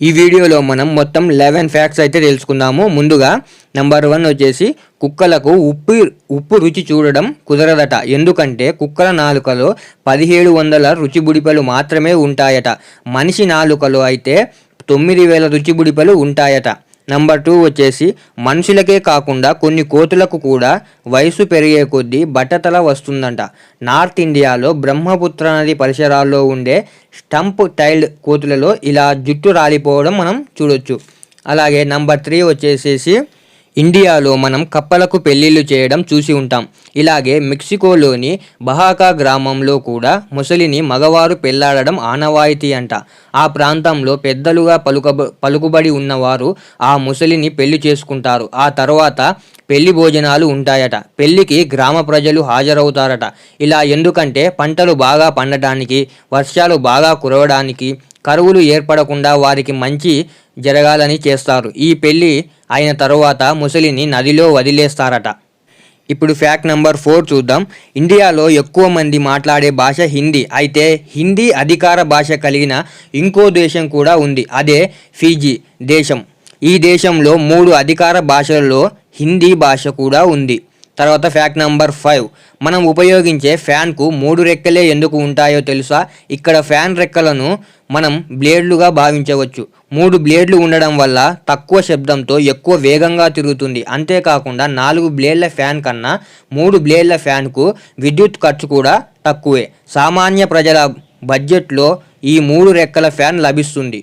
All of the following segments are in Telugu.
ఈ వీడియోలో మనం మొత్తం 11 ఫ్యాక్ట్స్ అయితే తెలుసుకుందాము. ముందుగా నెంబర్ 1 వచ్చేసి కుక్కలకు ఉప్పు రుచి చూడడం కుదరదట. ఎందుకంటే కుక్కల నాలుకలో 1700 రుచి బుడిపెలు మాత్రమే ఉంటాయట. మనిషి నాలుకలో అయితే 9000 రుచి బుడిపెలు ఉంటాయట. నెంబర్ 2 వచ్చేసి మనుషులకే కాకుండా కొన్ని కోతులకు కూడా వయసు పెరిగే కొద్దీ బట్టతల వస్తుందంట. నార్త్ ఇండియాలో బ్రహ్మపుత్ర నది పరిసరాల్లో ఉండే స్టంప్ టైల్డ్ కోతులలో ఇలా జుట్టు రాలిపోవడం మనం చూడొచ్చు. అలాగే నెంబర్ 3 వచ్చేసేసి ఇండియాలో మనం కప్పలకు పెళ్ళిళ్ళు చేయడం చూసి ఉంటాం. ఇలాగే మెక్సికోలోని బహాకా గ్రామంలో కూడా ముసలిని మగవారు పెళ్లాడడం ఆనవాయితీ అంట. ఆ ప్రాంతంలో పెద్దలుగా పలుకుబడి ఉన్నవారు ఆ ముసలిని పెళ్లి చేసుకుంటారు. ఆ తర్వాత పెళ్లి భోజనాలు ఉంటాయట. పెళ్లికి గ్రామ ప్రజలు హాజరవుతారట. ఇలా ఎందుకంటే పంటలు బాగా పండటానికి, వర్షాలు బాగా కురవడానికి, కరువులు ఏర్పడకుండా వారికి మంచి జరగాలని చేస్తారు. ఈ పెళ్లి అయిన తరువాత ముసలిని నదిలో వదిలేస్తారట. ఇప్పుడు ఫ్యాక్ట్ నెంబర్ 4 చూద్దాం. ఇండియాలో ఎక్కువ మంది మాట్లాడే భాష హిందీ. అయితే హిందీ అధికార భాష కలిగిన ఇంకో దేశం కూడా ఉంది. అదే ఫిజీ దేశం. ఈ దేశంలో 3 అధికార భాషలలో హిందీ భాష కూడా ఉంది. తర్వాత ఫ్యాక్ట్ నెంబర్ 5, మనం ఉపయోగించే ఫ్యాన్కు 3 రెక్కలే ఎందుకు ఉంటాయో తెలుసా? ఇక్కడ ఫ్యాన్ రెక్కలను మనం బ్లేడ్లుగా భావించవచ్చు. 3 బ్లేడ్లు ఉండడం వల్ల తక్కువ శబ్దంతో ఎక్కువ వేగంగా తిరుగుతుంది. అంతేకాకుండా 4 బ్లేడ్ల ఫ్యాన్ కన్నా 3 బ్లేడ్ల ఫ్యాన్కు విద్యుత్ ఖర్చు కూడా తక్కువే. సామాన్య ప్రజల బడ్జెట్లో ఈ 3 రెక్కల ఫ్యాన్ లభిస్తుంది.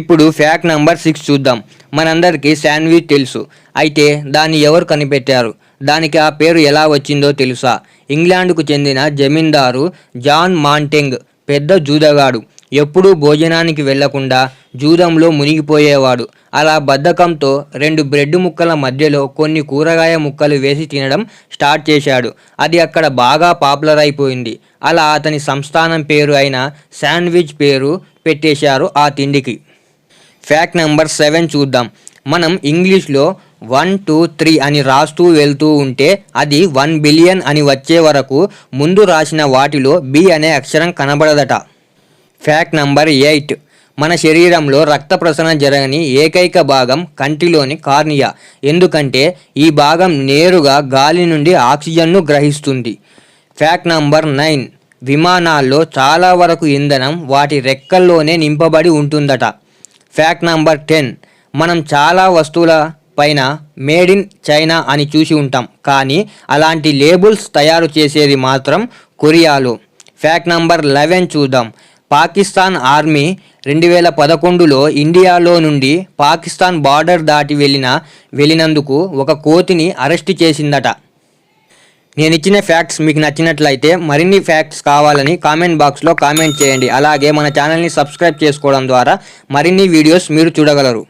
ఇప్పుడు ఫ్యాక్ట్ నెంబర్ 6 చూద్దాం. మనందరికీ శాండ్విచ్ తెలుసు. అయితే దాన్ని ఎవరు కనిపెట్టారు? దానికి ఆ పేరు ఎలా వచ్చిందో తెలుసా? ఇంగ్లాండ్కు చెందిన జమీందారు జాన్ మాంటెంగ్ పెద్ద జూదగాడు. ఎప్పుడూ భోజనానికి వెళ్లకుండా జూదంలో మునిగిపోయేవాడు. అలా బద్ధకంతో 2 బ్రెడ్ ముక్కల మధ్యలో కొన్ని కూరగాయ ముక్కలు వేసి తినడం స్టార్ట్ చేశాడు. అది అక్కడ బాగా పాపులర్ అయిపోయింది. అలా అతని సంస్థానం పేరు అయిన శాండ్విచ్ పేరు పెట్టేశారు ఆ తిండికి. ఫ్యాక్ట్ నెంబర్ 7 చూద్దాం. మనం ఇంగ్లీష్లో 1 2 3 అని రాస్తూ వెళ్తూ ఉంటే అది 1 బిలియన్ అని వచ్చే వరకు ముందు రాసిన వాటిలో బి అనే అక్షరం కనబడదట. ఫ్యాక్ట్ నెంబర్ 8, మన శరీరంలో రక్త ప్రసరణ జరగని ఏకైక భాగం కంటిలోని కార్నియా. ఎందుకంటే ఈ భాగం నేరుగా గాలి నుండి ఆక్సిజన్ను గ్రహిస్తుంది. ఫ్యాక్ట్ నెంబర్ 9, విమానాల్లో చాలా వరకు ఇంధనం వాటి రెక్కల్లోనే నింపబడి ఉంటుందట. ఫ్యాక్ట్ నెంబర్ 10, మనం చాలా వస్తువుల పైన మేడ్ ఇన్ చైనా అని చూసి ఉంటాం. కానీ అలాంటి లేబుల్స్ తయారు చేసేది మాత్రం కొరియాలో. ఫ్యాక్ట్ నెంబర్ 11 చూద్దాం. పాకిస్తాన్ ఆర్మీ 2011లో ఇండియాలో నుండి పాకిస్తాన్ బార్డర్ దాటి వెళ్ళినందుకు ఒక కోతిని అరెస్ట్ చేసిందట. నేను ఇచ్చిన ఫ్యాక్ట్స్ మీకు నచ్చినట్లయితే మరిన్ని ఫ్యాక్ట్స్ కావాలని కామెంట్ బాక్స్లో కామెంట్ చేయండి. అలాగే మన ఛానల్ని సబ్స్క్రైబ్ చేసుకోవడం ద్వారా మరిన్ని వీడియోస్ మీరు చూడగలరు.